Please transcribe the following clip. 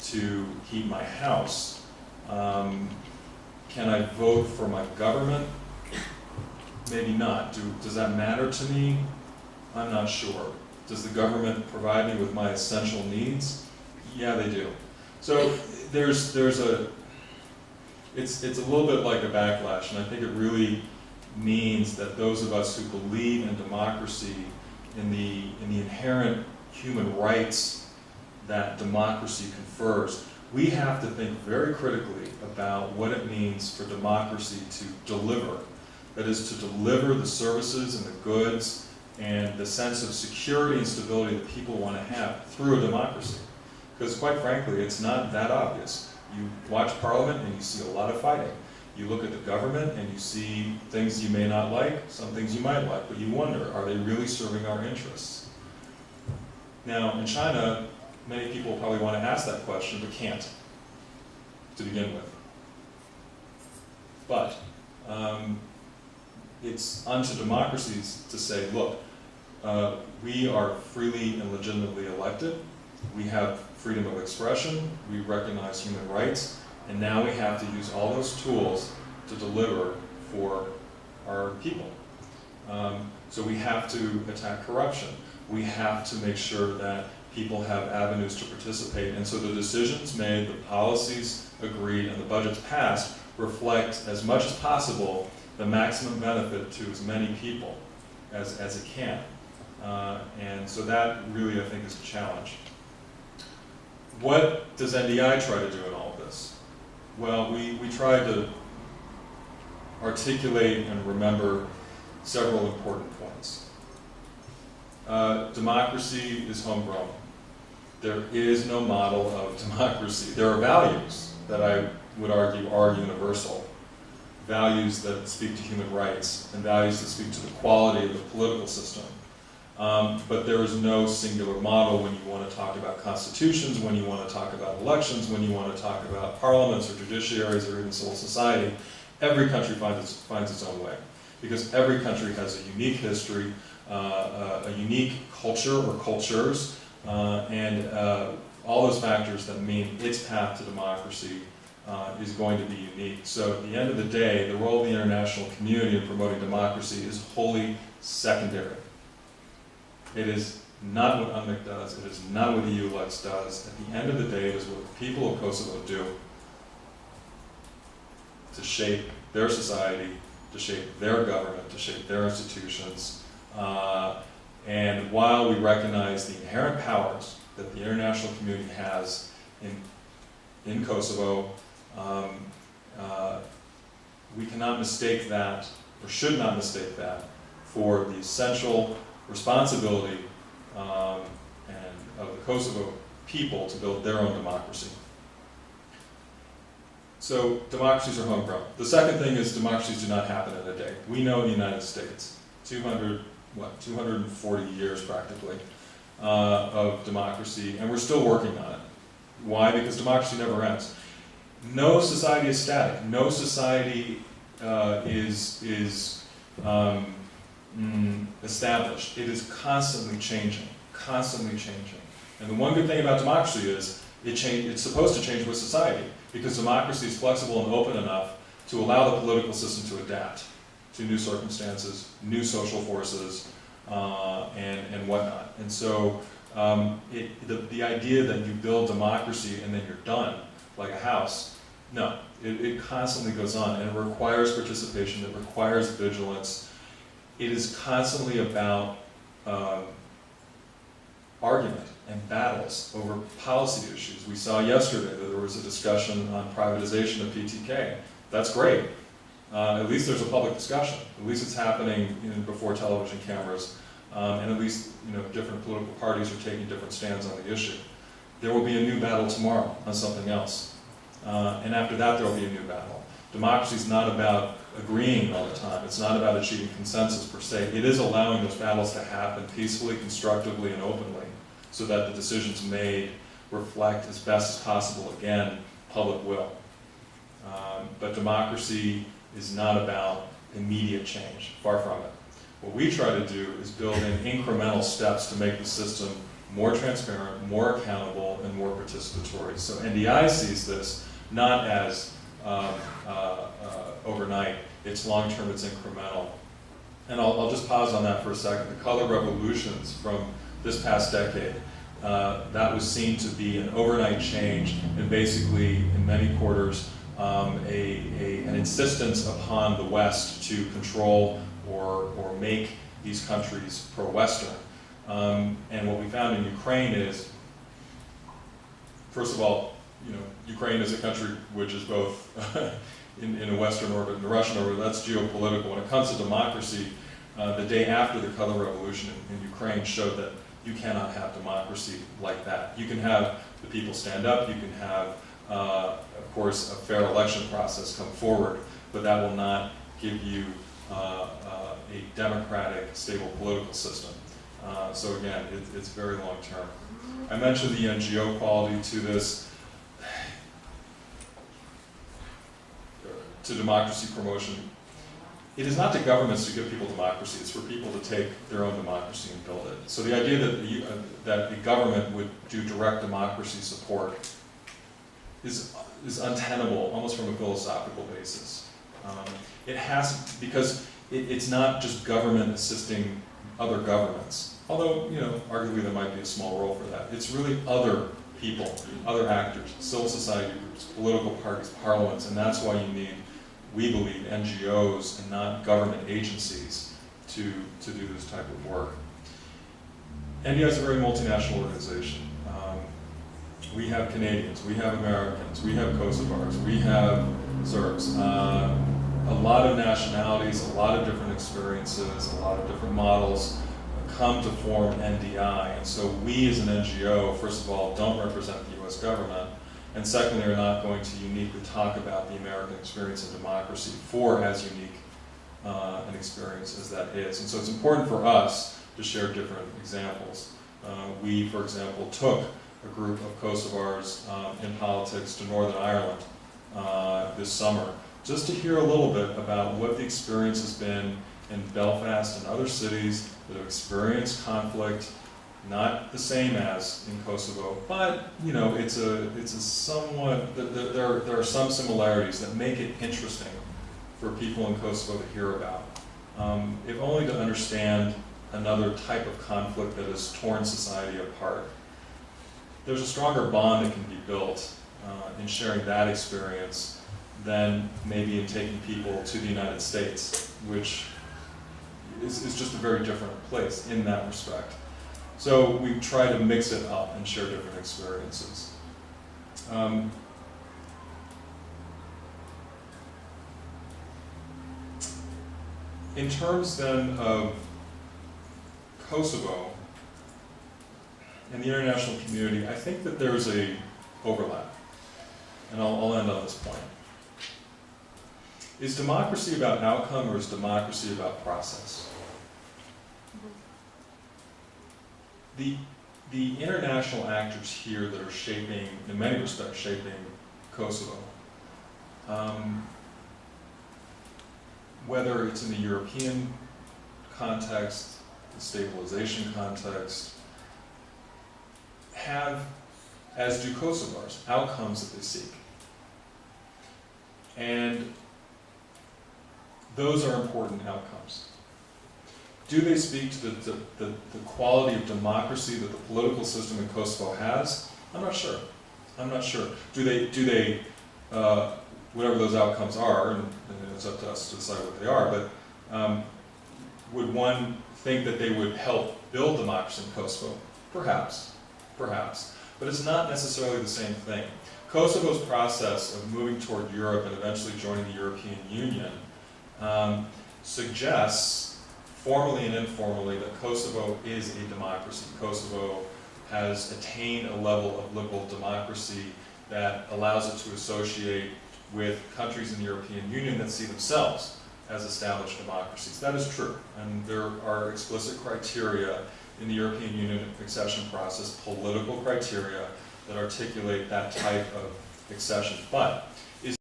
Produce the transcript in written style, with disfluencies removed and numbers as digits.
to heat my house. Can I vote for my government? Maybe not. Does that matter to me? I'm not sure. Does the government provide me with my essential needs? Yeah, they do. So it's a little bit like a backlash, and I think it really means that those of us who believe in democracy, in the inherent human rights that democracy confers, we have to think very critically about what it means for democracy to deliver. That is, to deliver the services and the goods and the sense of security and stability that people want to have through a democracy. Because quite frankly, it's not that obvious. You watch Parliament and you see a lot of fighting. You look at the government and you see things you may not like, some things you might like, but you wonder, are they really serving our interests? Now, in China, many people probably want to ask that question, but can't, to begin with. But it's unto democracies to say, look, we are freely and legitimately elected, we have freedom of expression, we recognize human rights, and now we have to use all those tools to deliver for our people. So we have to attack corruption. We have to make sure that people have avenues to participate. And so the decisions made, the policies agreed, and the budgets passed reflect as much as possible the maximum benefit to as many people as it can. And so that really, I think, is a challenge. What does NDI try to do in all of this? Well, we try to articulate and remember several important points. Democracy is homegrown. There is no model of democracy. There are values that I would argue are universal. Values that speak to human rights and values that speak to the quality of the political system. But there is no singular model when you want to talk about constitutions, when you want to talk about elections, when you want to talk about parliaments or judiciaries or even civil society. Every country finds its own way, because every country has a unique history, a unique culture or cultures, and all those factors that mean its path to democracy is going to be unique. So at the end of the day, the role of the international community in promoting democracy is wholly secondary. It is not what UNMIK does, it is not what EULEX does. At the end of the day, it is what the people of Kosovo do to shape their society, to shape their government, to shape their institutions. And while we recognize the inherent powers that the international community has in Kosovo, we cannot mistake that, or should not mistake that, for the essential responsibility and of the Kosovo people to build their own democracy. So democracies are homegrown. The second thing is democracies do not happen in a day. We know in the United States, 240 years practically of democracy, and we're still working on it. Why? Because democracy never ends. No society is static. No society is established. It is constantly changing, constantly changing. And the one good thing about democracy is it's supposed to change with society, because democracy is flexible and open enough to allow the political system to adapt to new circumstances, new social forces, and whatnot. And so the idea that you build democracy and then you're done, like a house, no, it constantly goes on, and it requires participation, it requires vigilance. It is constantly about argument and battles over policy issues. We saw yesterday that there was a discussion on privatization of PTK. That's great. At least there's a public discussion. At least it's happening before television cameras, and at least different political parties are taking different stands on the issue. There will be a new battle tomorrow on something else, and after that there will be a new battle. Democracy is not about agreeing all the time. It's not about achieving consensus per se. It is allowing those battles to happen peacefully, constructively, and openly, so that the decisions made reflect as best as possible, again, public will. But democracy is not about immediate change, far from it. What we try to do is build in incremental steps to make the system more transparent, more accountable, and more participatory. So NDI sees this not as overnight, it's long-term, it's incremental. And I'll just pause on that for a second. The color revolutions from this past decade, that was seen to be an overnight change and basically, in many quarters, an insistence upon the West to control or make these countries pro-Western. And what we found in Ukraine is, first of all, Ukraine is a country which is both in a Western orbit and a Russian orbit. That's geopolitical. When it comes to democracy, the day after the color revolution in Ukraine showed that you cannot have democracy like that. You can have the people stand up, you can have, of course, a fair election process come forward, but that will not give you a democratic, stable political system. So again, it's very long term. I mentioned the NGO quality to this, to democracy promotion. It is not to governments to give people democracy, it's for people to take their own democracy and build it. So the idea that the government would do direct democracy support is untenable, almost from a philosophical basis. It has, because it's not just government assisting other governments, although, arguably there might be a small role for that. It's really other people, other actors, civil society groups, political parties, parliaments, and that's why you need, we believe, NGOs and not government agencies to do this type of work. NDI is a very multinational organization. We have Canadians, we have Americans, we have Kosovars, we have Serbs, a lot of nationalities, a lot of different experiences, a lot of different models come to form NDI. And so we as an NGO, first of all, don't represent the US government, and secondly, are not going to uniquely talk about the American experience in democracy for as unique an experience as that is. And so it's important for us to share different examples. We, for example, took a group of Kosovars in politics to Northern Ireland this summer, just to hear a little bit about what the experience has been in Belfast and other cities that have experienced conflict, not the same as in Kosovo, but it's a somewhat, there are some similarities that make it interesting for people in Kosovo to hear about, if only to understand another type of conflict that has torn society apart. There's a stronger bond that can be built in sharing that experience than maybe in taking people to the United States, which is just a very different place in that respect. So we try to mix it up and share different experiences. In terms then of Kosovo and the international community, I think that there's a overlap, and I'll end on this point. Is democracy about outcome, or is democracy about process? The international actors here that are shaping, in many respects, shaping Kosovo, whether it's in the European context, the stabilization context, have, as do Kosovars, outcomes that they seek. And those are important outcomes. Do they speak to the quality of democracy that the political system in Kosovo has? I'm not sure. I'm not sure. Do they whatever those outcomes are, and it's up to us to decide what they are, but would one think that they would help build democracy in Kosovo? Perhaps. But it's not necessarily the same thing. Kosovo's process of moving toward Europe and eventually joining the European Union suggests, formally and informally, that Kosovo is a democracy. Kosovo has attained a level of liberal democracy that allows it to associate with countries in the European Union that see themselves as established democracies. That is true, and there are explicit criteria in the European Union accession process, political criteria, that articulate that type of accession. But